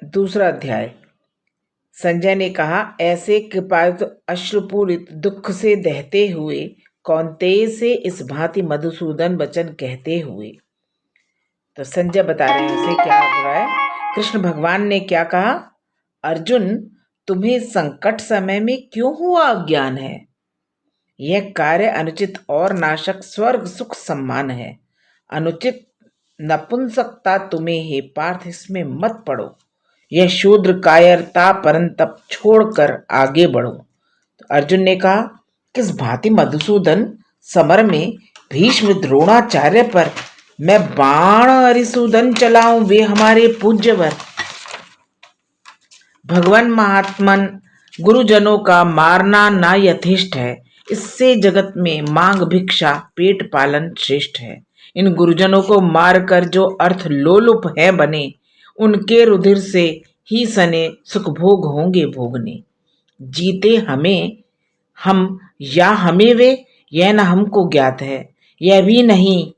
दूसरा अध्याय। संजय ने कहा, ऐसे कृपायुक्त अश्रुपूरित दुख से दहते हुए कौन्तेय से इस भांति मधुसूदन वचन कहते हुए। तो संजय बता रहे हैं उसे क्या हो रहा है। कृष्ण भगवान ने क्या कहा, अर्जुन तुम्हें संकट समय में क्यों हुआ अज्ञान है। यह कार्य अनुचित और नाशक स्वर्ग सुख सम्मान है। अनुचित नपुंसकता तुम्हें हे पार्थ इसमें मत पड़ो। यह शूद्र कायरता परंतप छोड़कर आगे बढ़ो। तो अर्जुन ने कहा, किस भांति मधुसूदन समर में भीष्म द्रोणाचार्य पर मैं बाण अरिसूदन चलाऊं, वे हमारे पूज्यवर। भगवान महात्मन गुरुजनों का मारना ना यथेष्ट है। इससे जगत में मांग भिक्षा पेट पालन श्रेष्ठ है। इन गुरुजनों को मारकर जो अर्थ लोलुप है बने, उनके रुधिर से ही सने सुख भोग होंगे भोगने। जीते हमें हम या हमें वे, यह न हमको ज्ञात है। यह भी नहीं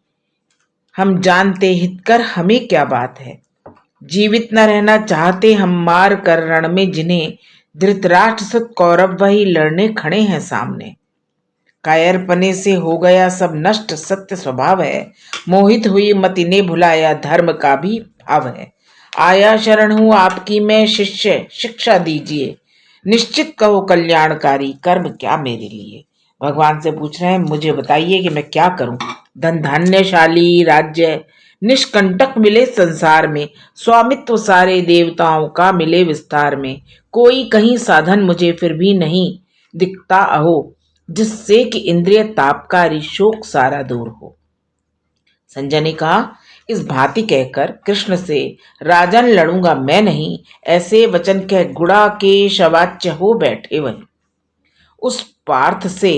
हम जानते हितकर हमें क्या बात है। जीवित न रहना चाहते हम मार कर रण में, जिन्हें धृतराष्ट्र सुत कौरव वही लड़ने खड़े हैं सामने। कायरपने से हो गया सब नष्ट सत्य स्वभाव है। मोहित हुई मति ने भुलाया धर्म का भी भाव है। आया शरण हूं आपकी मैं शिष्य, शिक्षा दीजिए। निश्चित कहो कल्याणकारी कर्म क्या मेरे लिए। भगवान से पूछ रहे हैं, मुझे बताइए कि मैं क्या करूं। धन धान्यशाली राज्य निष्कंटक मिले संसार में। स्वामित्व सारे देवताओं का मिले विस्तार में। कोई कहीं साधन मुझे फिर भी नहीं दिखता अहो, जिससे कि इंद्रिय तापकारी शोक सारा दूर हो। संजय ने कहा, इस भांति कहकर कृष्ण से राजन लड़ूंगा मैं नहीं, ऐसे वचन कह गुड़ा के शवाच्य हो बैठे वहीं। उस पार्थ से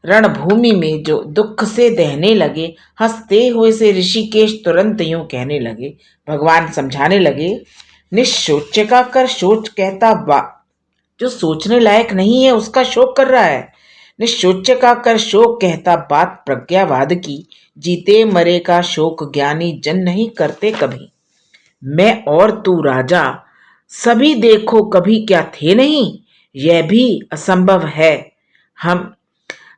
रणभूमि में जो दुख से दहने लगे, हंसते हुए से ऋषिकेश तुरंत यूं कहने लगे। भगवान समझाने लगे, निश्चोच्य का कर सोच कहता बा। जो सोचने लायक नहीं है उसका शोक कर रहा है। निश्चोच्य का कर शोक कहता बात प्रज्ञावाद की। जीते मरे का शोक ज्ञानी जन नहीं करते कभी। मैं और तू राजा सभी देखो कभी क्या थे नहीं, यह भी असंभव है। हम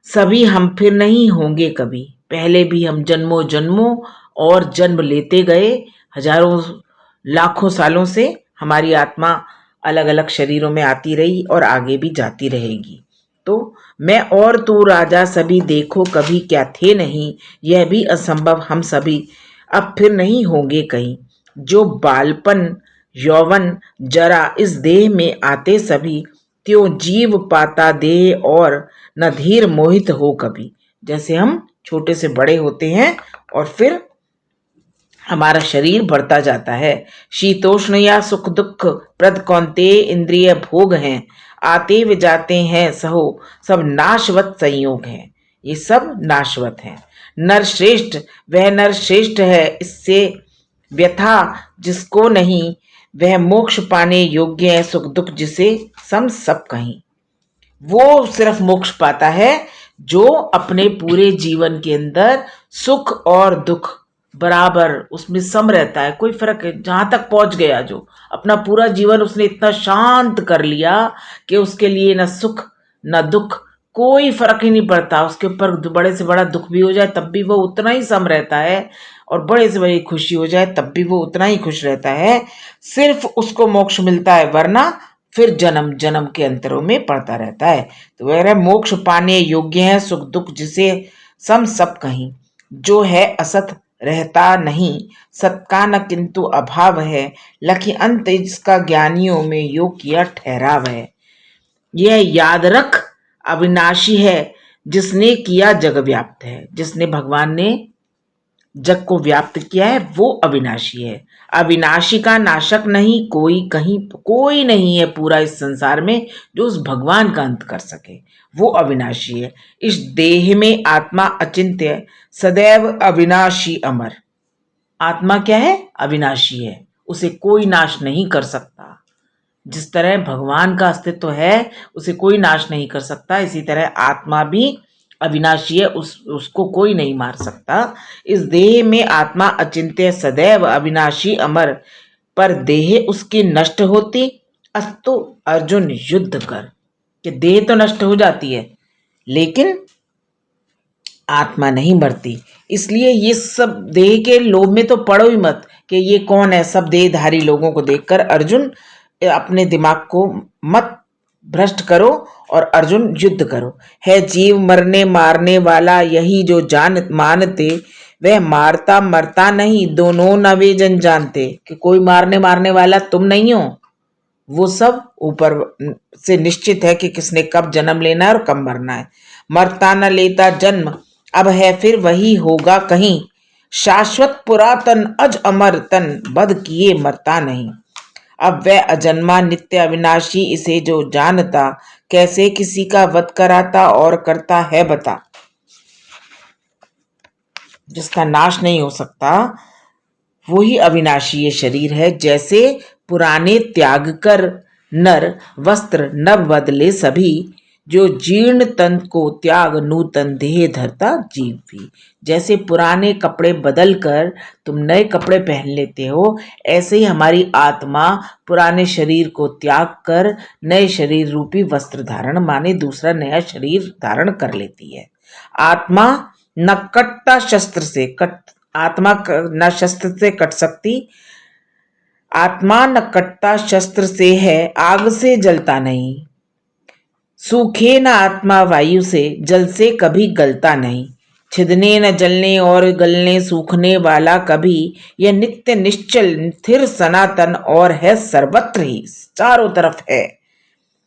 सभी हम फिर नहीं होंगे कभी। पहले भी हम जन्मों जन्मों और जन्म लेते गए। हजारों लाखों सालों से हमारी आत्मा अलग अलग शरीरों में आती रही और आगे भी जाती रहेगी। तो मैं और तू राजा सभी देखो कभी क्या थे नहीं, यह भी असंभव हम सभी अब फिर नहीं होंगे कहीं। जो बालपन यौवन जरा इस देह में आते सभी, त्यों जीव पाता देह और न धीर मोहित हो कभी। जैसे हम छोटे से बड़े होते हैं और फिर हमारा शरीर बढ़ता जाता है। शीतोष्ण या सुख दुख प्रद कौन्तेय इंद्रिय भोग हैं। आते व जाते हैं सहो सब नाशवत संयोग हैं। ये सब नाशवत हैं। नर श्रेष्ठ वह नर श्रेष्ठ है, इससे व्यथा जिसको नहीं, वह मोक्ष पाने योग्य है। सुख दुख जिसे सम सब कहीं, वो सिर्फ मोक्ष पाता है जो अपने पूरे जीवन के अंदर सुख और दुख बराबर उसमें सम रहता है। कोई फर्क है, जहां तक पहुंच गया, जो अपना पूरा जीवन उसने इतना शांत कर लिया कि उसके लिए न सुख न दुख कोई फर्क ही नहीं पड़ता। उसके ऊपर बड़े से बड़ा दुख भी हो जाए तब भी वो उतना ही सम रहता है, और बड़े से बड़ी खुशी हो जाए तब भी वो उतना ही खुश रहता है। सिर्फ उसको मोक्ष मिलता है, वरना फिर जन्म जन्म के अंतरों में पड़ता रहता है। तो वह मोक्ष पाने योग्य है सुख दुख जिसे सम सब कहीं। जो है असत रहता नहीं, सत का न किंतु अभाव है। लखी अंत इसका ज्ञानियों में योग किया ठहराव है। यह याद रख अविनाशी है, जिसने किया जग व्याप्त है। जिसने भगवान ने जग को व्याप्त किया है वो अविनाशी है। अविनाशी का नाशक नहीं कोई, कहीं कोई नहीं है पूरा इस संसार में जो उस भगवान का अंत कर सके। वो अविनाशी है। इस देह में आत्मा अचिंत्य सदैव अविनाशी अमर। आत्मा क्या है? अविनाशी है, उसे कोई नाश नहीं कर सकता। जिस तरह भगवान का अस्तित्व है उसे कोई नाश नहीं कर सकता, इसी तरह आत्मा भी अविनाशी है, उसको कोई नहीं मार सकता। इस देह में आत्मा अचिंत्य सदैव अविनाशी अमर। पर देह उसकी नष्ट होती, अस्तु अर्जुन युद्ध कर। कि देह तो नष्ट हो जाती है लेकिन आत्मा नहीं मरती। इसलिए ये सब देह के लोभ में तो पड़ो ही मत कि ये कौन है। सब देहधारी लोगों को देखकर अर्जुन अपने दिमाग को मत भ्रष्ट करो और अर्जुन युद्ध करो। है जीव मरने मारने वाला, यही जो जान मानते, वह मारता मरता नहीं, दोनों न वे जन जानते। कि कोई मारने मारने वाला तुम नहीं हो, वो सब ऊपर से निश्चित है कि किसने कब जन्म लेना है और कब मरना है। मरता न लेता जन्म, अब है फिर वही होगा कहीं, शाश्वत पुरातन अज अमर तन, बध किए मरता नहीं। अब वह अजन्मा नित्य अविनाशी, इसे जो जानता, कैसे किसी का वध कराता और करता है बता। जिसका नाश नहीं हो सकता वही अविनाशी ये शरीर है। जैसे पुराने त्याग कर नर वस्त्र नव बदले सभी, जो जीर्ण तन को त्याग नूतन देह धरता जीव भी। जैसे पुराने कपड़े बदल कर तुम नए कपड़े पहन लेते हो, ऐसे ही हमारी आत्मा पुराने शरीर को त्याग कर नए शरीर रूपी वस्त्र धारण माने दूसरा नया शरीर धारण कर लेती है। आत्मा न कटता शस्त्र से, आत्मा न शस्त्र से कट सकती। आत्मा न कटता शस्त्र से है, आग से जलता नहीं। सूखे न आत्मा वायु से, जल से कभी गलता नहीं। छिदने न जलने और गलने सूखने वाला कभी, यह नित्य निश्चल स्थिर सनातन और है सर्वत्र ही, चारों तरफ है,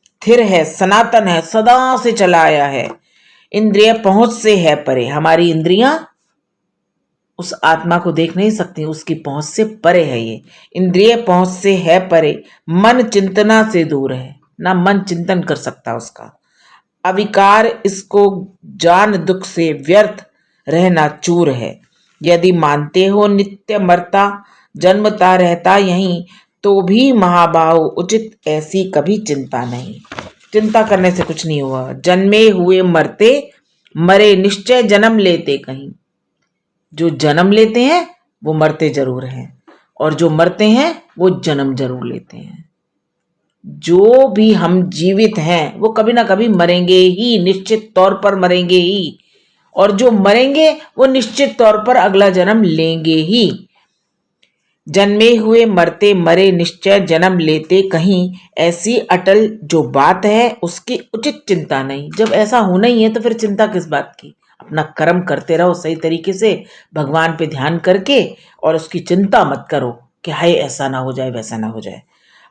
स्थिर है, सनातन है, सदा से चला आया है। इंद्रिय पहुंच से है परे, हमारी इंद्रियां उस आत्मा को देख नहीं सकती, उसकी पहुंच से परे है ये। इंद्रिय पहुंच से है परे, मन चिंतना से दूर है, ना मन चिंतन कर सकता उसका। अविकार इसको जान दुख से व्यर्थ रहना चूर है। यदि मानते हो नित्य मरता जन्मता रहता यहीं, तो भी महाबाहु उचित ऐसी कभी चिंता नहीं। चिंता करने से कुछ नहीं हुआ। जन्मे हुए मरते, मरे निश्चय जन्म लेते कहीं। जो जन्म लेते हैं वो मरते जरूर हैं, और जो मरते हैं वो जन्म जरूर लेते हैं। जो भी हम जीवित हैं वो कभी ना कभी मरेंगे ही, निश्चित तौर पर मरेंगे ही। और जो मरेंगे वो निश्चित तौर पर अगला जन्म लेंगे ही। जन्मे हुए मरते मरे निश्चय जन्म लेते कहीं, ऐसी अटल जो बात है उसकी उचित चिंता नहीं। जब ऐसा होना ही है तो फिर चिंता किस बात की। अपना कर्म करते रहो सही तरीके से, भगवान पे ध्यान करके, और उसकी चिंता मत करो कि हाय ऐसा ना हो जाए वैसा ना हो जाए।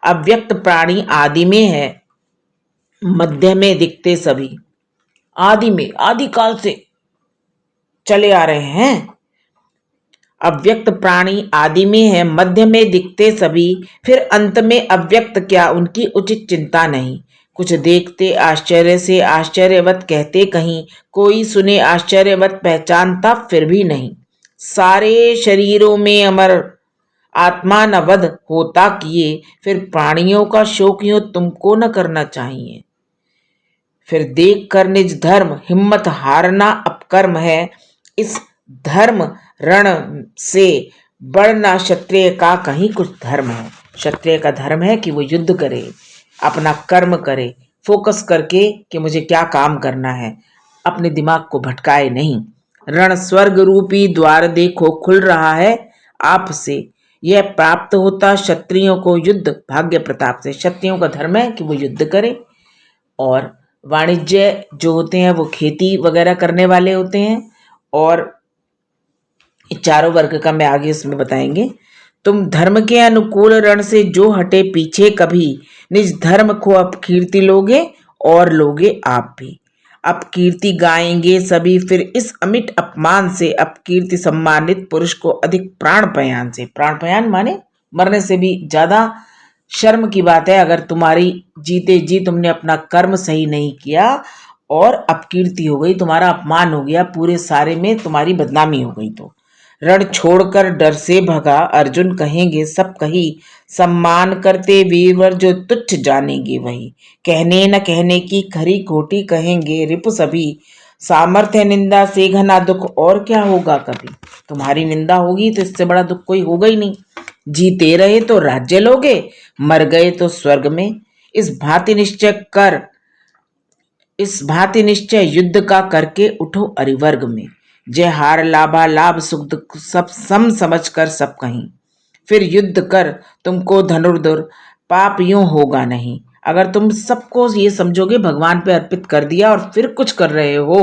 अव्यक्त प्राणी आदि में है, मध्य में दिखते सभी। आदि में, आदि काल से चले आ रहे हैं। अव्यक्त प्राणी आदि में है, मध्य में दिखते सभी, फिर अंत में अव्यक्त क्या उनकी उचित चिंता नहीं। कुछ देखते आश्चर्य से आश्चर्यवत कहते कहीं, कोई सुने आश्चर्यवत पहचानता फिर भी नहीं। सारे शरीरों में अमर आत्मा न वध होता किए, फिर प्राणियों का शोक यूं तुमको न करना चाहिए। फिर देख कर निज धर्म हिम्मत हारना अपकर्म है, इस धर्म रण से बढ़ना क्षत्रिय का कहीं कुछ धर्म है। क्षत्रिय का धर्म है कि वो युद्ध करे, अपना कर्म करे, फोकस करके कि मुझे क्या काम करना है, अपने दिमाग को भटकाए नहीं। रण स्वर्ग रूपी द्वार देखो खुल रहा है आपसे, यह प्राप्त होता क्षत्रियों को युद्ध भाग्य प्रताप से। क्षत्रियों का धर्म है कि वो युद्ध करे, और वाणिज्य जो होते हैं वो खेती वगैरह करने वाले होते हैं। और चारों वर्ग का मैं आगे इसमें बताएंगे। तुम धर्म के अनुकूल रण से जो हटे पीछे कभी, निज धर्म को अपकीर्ति लोगे और लोगे आप भी। अपकीर्ति गाएंगे सभी फिर इस अमिट अपमान से, अपकीर्ति सम्मानित पुरुष को अधिक प्राण पयान से। प्राण पयान माने मरने से भी ज्यादा शर्म की बात है अगर तुम्हारी जीते जी तुमने अपना कर्म सही नहीं किया और अपकीर्ति हो गई, तुम्हारा अपमान हो गया, पूरे सारे में तुम्हारी बदनामी हो गई। तो रण छोड़कर डर से भगा अर्जुन कहेंगे सब कही, सम्मान करते वीरवर जो तुच्छ जानेंगे वही। कहने न कहने की खरी खोटी कहेंगे रिपु सभी, सामर्थ्य निंदा से घना दुख और क्या होगा कभी। तुम्हारी निंदा होगी तो इससे बड़ा दुख कोई होगा ही नहीं। जीते रहे तो राज्य लोगे, मर गए तो स्वर्ग में। इस भांति निश्चय कर इस भांति निश्चय युद्ध का करके उठो अरिवर्ग में। जय हार लाभा लाभ सुख दुख सब सम समझ कर सब कहीं। फिर युद्ध कर तुमको धनुर्धुर पाप यूं होगा नहीं। अगर तुम सबको ये समझोगे भगवान पे अर्पित कर दिया और फिर कुछ कर रहे हो,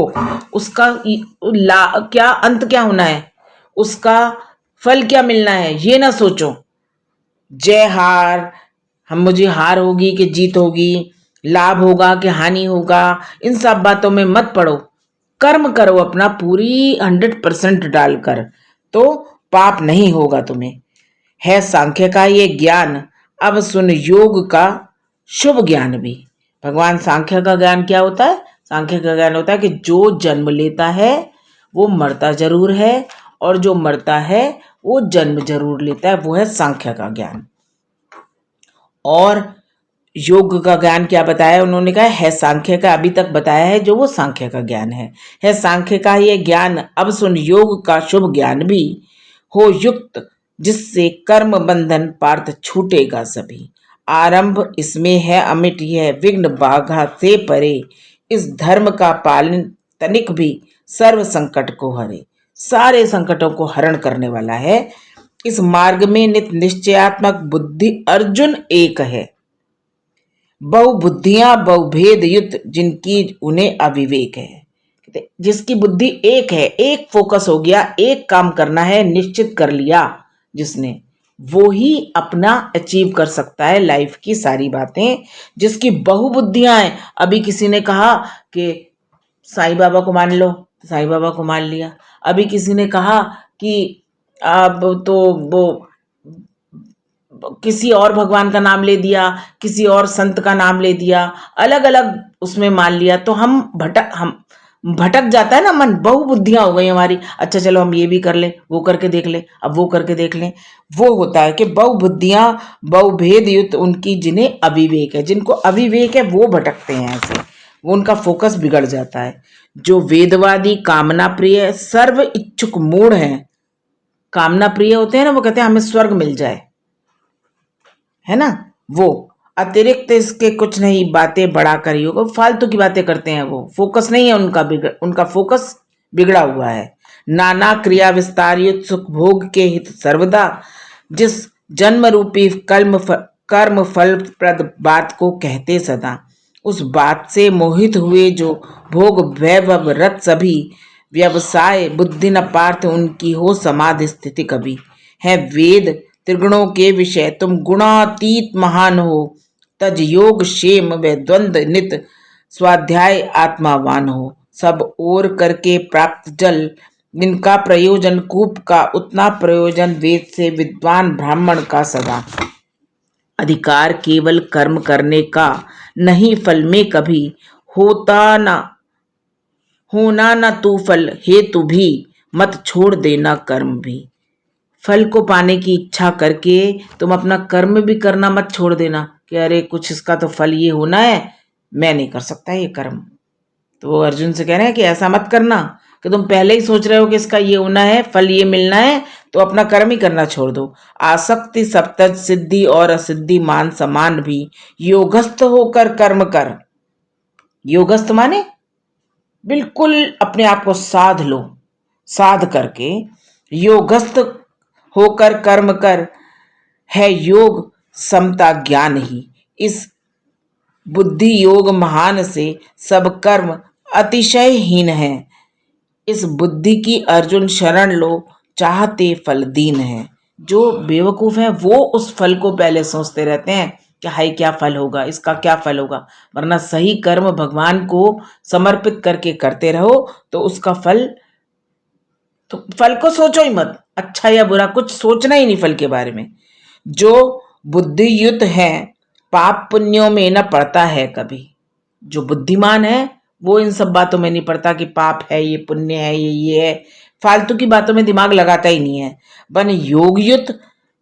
उसका क्या अंत क्या होना है, उसका फल क्या मिलना है, ये ना सोचो। जय हार, हम मुझे हार होगी कि जीत होगी, लाभ होगा कि हानि होगा, इन सब बातों में मत पड़ो। कर्म करो अपना पूरी 100% डालकर, तो पाप नहीं होगा तुम्हें। है सांख्य का ये ज्ञान, अब सुन योग का शुभ ज्ञान भी। भगवान सांख्य का ज्ञान क्या होता है? सांख्य का ज्ञान होता है कि जो जन्म लेता है वो मरता जरूर है, और जो मरता है वो जन्म जरूर लेता है, वो है सांख्य का ज्ञान। और योग का ज्ञान क्या बताया उन्होंने? कहा है सांख्य का, अभी तक बताया है जो वो सांख्य का ज्ञान है सांख्य का ये ज्ञान, अब सुन योग का शुभ ज्ञान भी। हो युक्त जिससे कर्म बंधन पार्थ छूटेगा सभी। आरंभ इसमें है अमिट यह विघ्न बाधा से परे। इस धर्म का पालन तनिक भी सर्व संकट को हरे। सारे संकटों को हरण करने वाला है। इस मार्ग में नित निश्चयात्मक बुद्धि अर्जुन एक है। बहु बुद्धियां बहुभेद युक्त जिनकी उन्हें अविवेक है। जिसकी बुद्धि एक है, एक फोकस हो गया, एक काम करना है, निश्चित कर लिया जिसने, वो ही अपना अचीव कर सकता है लाइफ की सारी बातें। जिसकी बहुबुद्धियां हैं, अभी किसी ने कहा कि साईं बाबा को मान लो, साईं बाबा को मान लिया। अभी किसी ने कहा कि अब तो वो किसी और भगवान का नाम ले दिया, किसी और संत का नाम ले दिया, अलग अलग उसमें मान लिया, तो हम भटक जाता है ना मन। बहुबुद्धियां हो गई हमारी, अच्छा चलो हम ये भी कर ले, वो करके देख ले, अब वो करके देख ले। वो होता है कि बहुबुद्धियां बहुभेद युक्त उनकी जिन्हें अविवेक है। जिनको अविवेक है वो भटकते हैं ऐसे, वो उनका फोकस बिगड़ जाता है। जो वेदवादी कामना प्रिय सर्व इच्छुक मूढ़ हैं, कामना प्रिय होते हैं ना, वो कहते हैं हमें स्वर्ग मिल जाए, है ना, वो अतिरिक्त इसके कुछ नहीं बातें बढ़ा कर योग, फालतू की बातें करते हैं। वो फोकस नहीं है उनका, उनका फोकस बिगड़ा हुआ है। नाना क्रिया विस्तार युक्त सुख भोग के हित सर्वदा, जिस जन्म रूपी कर्म फल प्रद बात को कहते सदा, उस बात से मोहित हुए जो भोग वैभव रत सभी, व्यवसाय बुद्धि न पार्थ उनकी हो समाधि स्थिति कभी। है वेद त्रिगुणों के विषय तुम गुणातीत महान हो, तज योग क्षेम व द्वंद्व नित स्वाध्याय आत्मावान हो। सब ओर करके प्राप्त जल इनका प्रयोजन कूप का, उतना प्रयोजन वेद से विद्वान ब्राह्मण का सदा। अधिकार केवल कर्म करने का, नहीं फल में कभी होता ना होना न तू फल हेतु भी, मत छोड़ देना कर्म भी। फल को पाने की इच्छा करके तुम अपना कर्म भी करना मत छोड़ देना कि अरे कुछ इसका तो फल ये होना है, मैं नहीं कर सकता ये कर्म। तो वो अर्जुन से कह रहे हैं कि ऐसा मत करना कि तुम पहले ही सोच रहे हो कि इसका ये होना है, फल ये मिलना है, तो अपना कर्म ही करना छोड़ दो। आसक्ति सप्तज सिद्धि और असिद्धि मान समान भी, योगस्थ होकर कर्म कर। योगस्थ माने बिल्कुल अपने आप को साध लो, साध करके योगस्थ होकर कर्म कर। है योग समता ज्ञान ही, इस बुद्धि योग महान से सब कर्म अतिशयहीन है। इस बुद्धि की अर्जुन शरण लो, चाहते फल दीन है। जो बेवकूफ है वो उस फल को पहले सोचते रहते हैं कि हाय क्या फल होगा, इसका क्या फल होगा। वरना सही कर्म भगवान को समर्पित करके करते रहो तो उसका फल, तो फल को सोचो ही मत, अच्छा या बुरा कुछ सोचना ही नहीं फल के बारे में। जो बुद्धि युक्त है पाप पुण्यों में न पड़ता है कभी। जो बुद्धिमान है वो इन सब बातों में नहीं पड़ता कि पाप है, ये पुण्य है, ये है, फालतू की बातों में दिमाग लगाता ही नहीं है। बन योग युक्त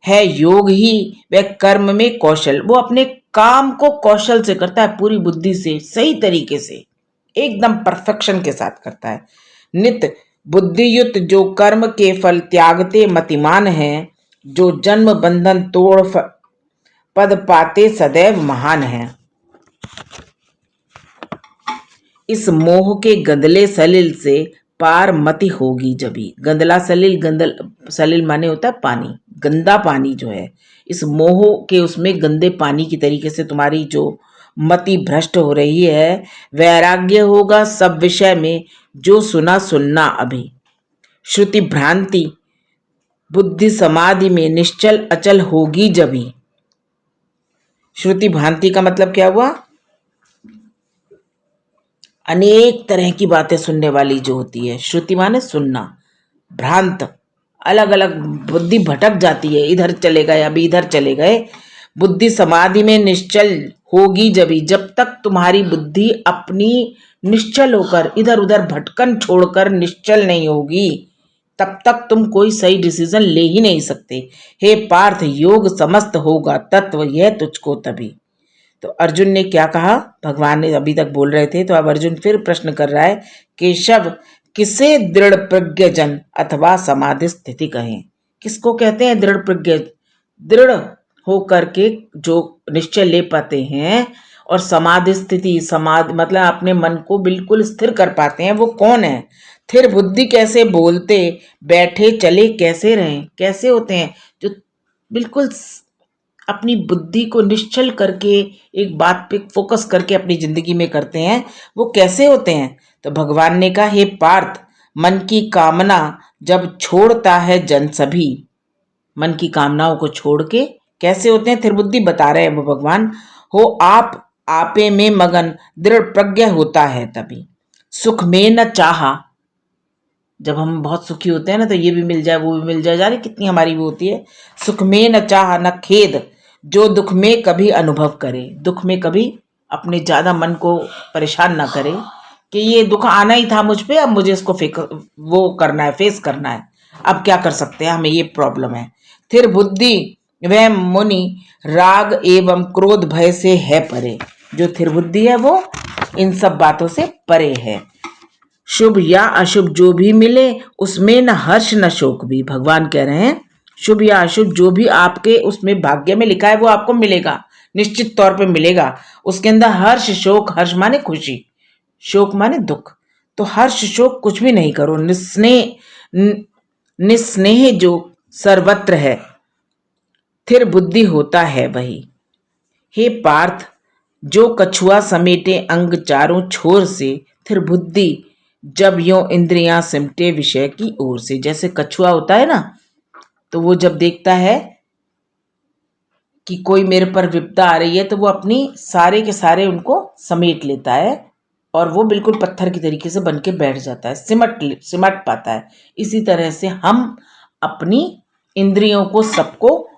है, योग ही वह कर्म में कौशल, वो अपने काम को कौशल से करता है, पूरी बुद्धि से सही तरीके से। एकदम परफेक्शन के साथ करता है। नित बुद्धियुक्त जो कर्म के फल त्यागते मतिमान हैं, जो जन्म बंधन तोड़ पद पाते सदैव महान हैं। इस मोह के गंदले सलिल से पार मति होगी जभी। गंदला सलिल, गंदल सलिल माने होता है पानी, गंदा पानी जो है, इस मोह के उसमें गंदे पानी की तरीके से तुम्हारी जो मति भ्रष्ट हो रही है, वैराग्य होगा सब विषय में जो सुना सुनना अभी। श्रुति भ्रांति बुद्धि समाधि में निश्चल अचल होगी जभी। श्रुति भ्रांति का मतलब क्या हुआ? अनेक तरह की बातें सुनने वाली जो होती है। श्रुति माने सुनना, भ्रांत अलग अलग, बुद्धि भटक जाती है, इधर चले गए अभी इधर चले गए। बुद्धि समाधि में निश्चल होगी जभी, जब तक तुम्हारी बुद्धि अपनी निश्चल होकर इधर उधर भटकन छोड़कर निश्चल नहीं होगी, तब तक तुम कोई सही डिसीजन ले ही नहीं सकते। हे पार्थ, योग समस्त होगा तत्व यह तुझको तभी। तो अर्जुन ने क्या कहा? भगवान ने अभी तक बोल रहे थे, तो अब अर्जुन फिर प्रश्न कर रहा है, केशव किसे दृढ़ प्रज्ञ जन अथवा समाधि स्थिति कहें? किसको कहते हैं दृढ़ प्रज्ञ? दृढ़ हो करके जो निश्चय ले पाते हैं और समाधि स्थिति, समाधि मतलब अपने मन को बिल्कुल स्थिर कर पाते हैं, वो कौन है? स्थिर बुद्धि कैसे बोलते बैठे चले कैसे रहें? कैसे होते हैं? जो बिल्कुल अपनी बुद्धि को निश्चल करके एक बात पे फोकस करके अपनी जिंदगी में करते हैं, वो कैसे होते हैं? तो भगवान ने कहा, हे पार्थ, मन की कामना जब छोड़ता है जन सभी। मन की कामनाओं को छोड़ के कैसे होते हैं? थिर बुद्धि बता रहे हैं वो भगवान। हो आप आपे में मगन दृढ़ प्रज्ञ होता है तभी। सुख में न चाहा, जब हम बहुत सुखी होते हैं ना, तो ये भी मिल जाए वो भी मिल जाए, जाने कितनी हमारी वो होती है। सुख में न चाह न खेद, जो दुख में कभी अनुभव करे। दुख में कभी अपने ज्यादा मन को परेशान ना करे कि ये दुख आना ही था मुझ पे, अब मुझे इसको वो करना है, फेस करना है, अब क्या कर सकते हैं, हमें ये प्रॉब्लम है। फिर बुद्धि वह मुनि राग एवं क्रोध भय से है परे। जो थिर बुद्धि है वो इन सब बातों से परे है। शुभ या अशुभ जो भी मिले उसमें न हर्ष न शोक भी। भगवान कह रहे हैं शुभ या अशुभ जो भी आपके उसमें भाग्य में लिखा है वो आपको मिलेगा, निश्चित तौर पे मिलेगा। उसके अंदर हर्ष शोक, हर्ष माने खुशी, शोक माने दुख, तो हर्ष शोक कुछ भी नहीं करो। निस्नेह जो सर्वत्र है, स्थिर बुद्धि होता है वही। हे पार्थ, जो कछुआ समेटे अंग चारों छोर से, फिर बुद्धि जब यो इंद्रियां सिमटे विषय की ओर से। जैसे कछुआ होता है ना, तो वो जब देखता है कि कोई मेरे पर विपदा आ रही है, तो वो अपनी सारे के सारे उनको समेट लेता है और वो बिल्कुल पत्थर की तरीके से बन के बैठ जाता है, सिमट पाता है। इसी तरह से हम अपनी इंद्रियों को, सबको,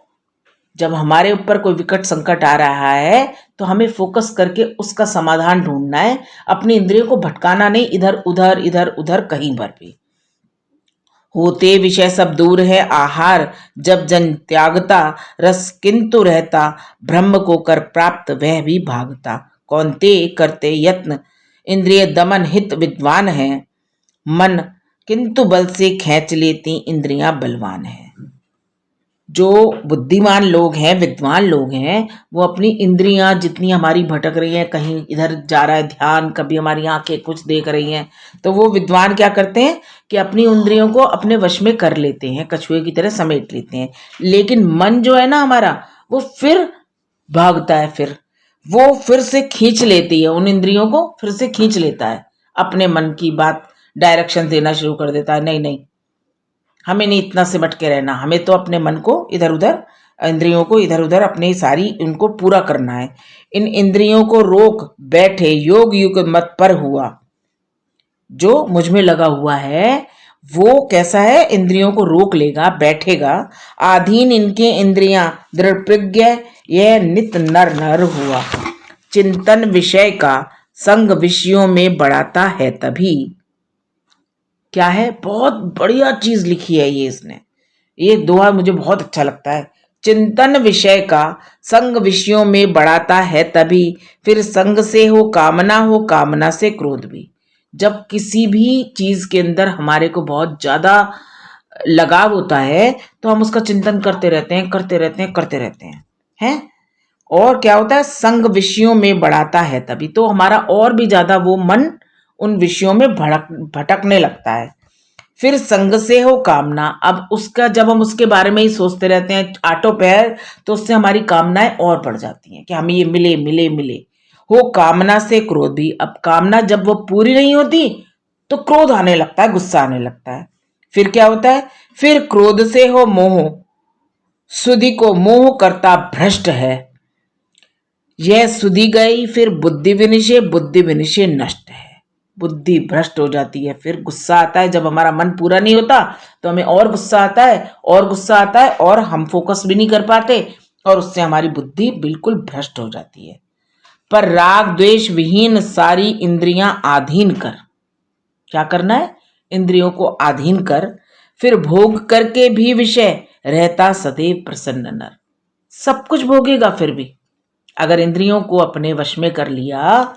जब हमारे ऊपर कोई विकट संकट आ रहा है तो हमें फोकस करके उसका समाधान ढूंढना है, अपनी इंद्रियों को भटकाना नहीं इधर उधर कहीं पर भी। होते विषय सब दूर है आहार, जब जन त्यागता रस किंतु रहता, ब्रह्म को कर प्राप्त वह भी भागता। कौनते करते यत्न इंद्रिय दमन हित विद्वान है, मन किंतु बल से खींच लेती इंद्रियां बलवान है। जो बुद्धिमान लोग हैं, विद्वान लोग हैं, वो अपनी इंद्रियां जितनी हमारी भटक रही हैं, कहीं इधर जा रहा है ध्यान, कभी हमारी आंखें कुछ देख रही हैं, तो वो विद्वान क्या करते हैं कि अपनी इंद्रियों को अपने वश में कर लेते हैं, कछुए की तरह समेट लेते हैं। लेकिन मन जो है ना हमारा, वो फिर भागता है, फिर वो फिर से खींच लेती है, उन इंद्रियों को फिर से खींच लेता है, अपने मन की बात डायरेक्शन देना शुरू कर देता है। नहीं नहीं, हमें नहीं इतना सिमट के रहना, हमें तो अपने मन को इधर उधर, इंद्रियों को इधर उधर अपनी सारी उनको पूरा करना है। इन इंद्रियों को रोक बैठे योग युग मत पर हुआ। जो मुझ में लगा हुआ है वो कैसा है? इंद्रियों को रोक लेगा, बैठेगा। आधीन इनके इंद्रियां दृढ़ प्रज्ञ, यह नित नर नर हुआ। चिंतन विषय का संग विषयों में बढ़ाता है तभी। क्या है? बहुत बढ़िया चीज लिखी है ये इसने, ये दोहा मुझे बहुत अच्छा लगता है। चिंतन विषय का संग विषयों में बढ़ाता है तभी, फिर संग से हो कामना से क्रोध भी। जब किसी भी चीज के अंदर हमारे को बहुत ज्यादा लगाव होता है तो हम उसका चिंतन करते रहते हैं, हैं। और क्या होता है, संग विषयों में बढ़ाता है तभी, तो हमारा और भी ज्यादा वो मन उन विषयों में भटकने लगता है। फिर संग से हो कामना, अब उसका जब हम उसके बारे में ही सोचते रहते हैं आटो पैर, तो उससे हमारी कामनाएं और बढ़ जाती हैं कि हमें ये मिले मिले मिले। हो कामना से क्रोध भी, अब कामना जब वो पूरी नहीं होती तो क्रोध आने लगता है, गुस्सा आने लगता है। फिर क्या होता है, फिर क्रोध से हो मोह, सुधि को मोह करता भ्रष्ट है। यह सुधि गई फिर बुद्धि विनिशे नष्ट है। बुद्धि भ्रष्ट हो जाती है, फिर गुस्सा आता है जब हमारा मन पूरा नहीं होता तो हमें और गुस्सा आता है, और हम फोकस भी नहीं कर पाते, और उससे हमारी बुद्धि बिल्कुल भ्रष्ट हो जाती है। पर राग द्वेष विहीन सारी इंद्रियां आधीन कर, क्या करना है, इंद्रियों को आधीन कर, फिर भोग करके भी विषय रहता सदैव प्रसन्न नर। सब कुछ भोगेगा फिर भी, अगर इंद्रियों को अपने वश में कर लिया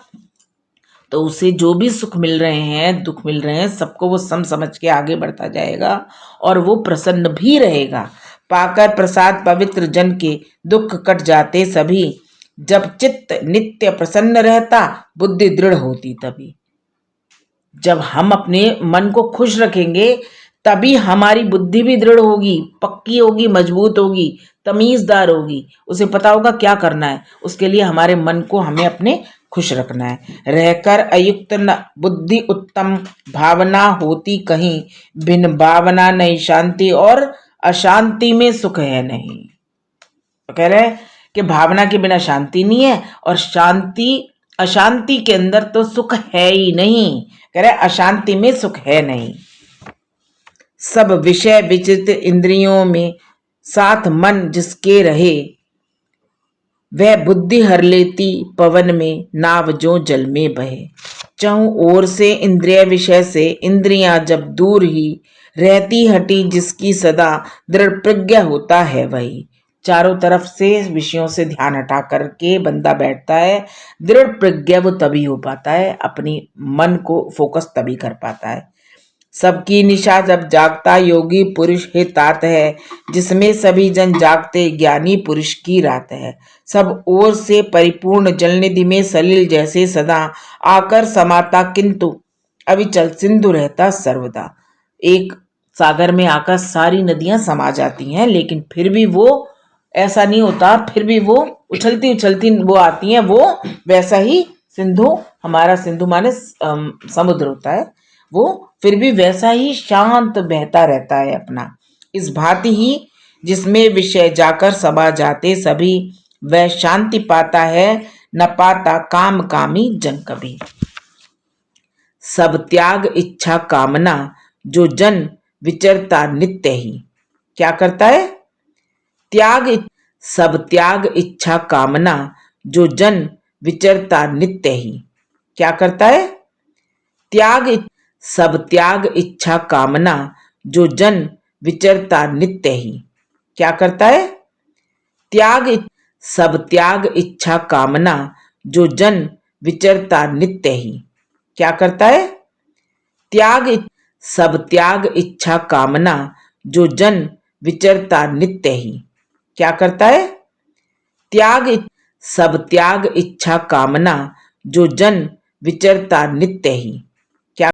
तो उसे जो भी सुख मिल रहे हैं, दुख मिल रहे हैं, सबको वो समझ के आगे बढ़ता जाएगा और वो प्रसन्न भी रहेगा। पाकर प्रसाद पवित्र जन के दुख कट जाते सभी, जब चित्त नित्य प्रसन्न रहता बुद्धि दृढ़ होती तभी। जब हम अपने मन को खुश रखेंगे तभी हमारी बुद्धि भी दृढ़ होगी, पक्की होगी, मजबूत होगी, तमीजदार होगी, उसे पता होगा क्या करना है। उसके लिए हमारे मन को हमें अपने खुश रखना है। रहकर अयुक्त न बुद्धि उत्तम, भावना होती कहीं, बिन भावना नहीं शांति, और अशांति में सुख है नहीं। तो कह रहे हैं कि भावना के बिना शांति नहीं है, और अशांति के अंदर तो सुख है ही नहीं। कह रहे अशांति में सुख है नहीं। सब विषय विचित्र इंद्रियों में साथ मन जिसके रहे, वह बुद्धि हर लेती पवन में, नाव जो जल में बहे। चहुं ओर से इंद्रिय विषय से इंद्रियां जब दूर ही रहती हटी, जिसकी सदा दृढ़ प्रज्ञा होता है वही। चारों तरफ से विषयों से ध्यान हटा करके बंदा बैठता है, दृढ़ प्रज्ञा वो तभी हो पाता है, अपनी मन को फोकस तभी कर पाता है। सबकी निशा जब जागता योगी पुरुष हे तात है, जिसमें सभी जन जागते ज्ञानी पुरुष की रात है। सब ओर से परिपूर्ण जलनिधि में सलिल जैसे सदा आकर समाता, किंतु अविचल सिंधु रहता सर्वदा। एक सागर में आकर सारी नदियां समा जाती हैं, लेकिन फिर भी वो ऐसा नहीं होता, फिर भी वो उछलती उछलती वो आती हैं, वो वैसा ही सिंधु, हमारा सिंधु माने समुद्र होता है, वो फिर भी वैसा ही शांत बहता रहता है अपना। इस भांति ही जिसमें विषय जाकर समा जाते सभी, वह शांति पाता है, न पाता काम कामी जन कभी। सब त्याग इच्छा कामना जो जन विचरता नित्य ही, क्या करता है, त्याग सब त्याग इच्छा कामना जो जन विचरता नित्य ही, क्या करता है, त्याग सब त्याग इच्छा कामना जो जन विचरता नित्य ही, क्या करता है, त्याग सब त्याग इच्छा कामना जो जन विचरता नित्य ही, क्या करता है, त्याग सब त्याग इच्छा कामना जो जन विचरता नित्य ही, क्या करता है, त्याग सब त्याग इच्छा कामना जो जन विचरता नित्य ही,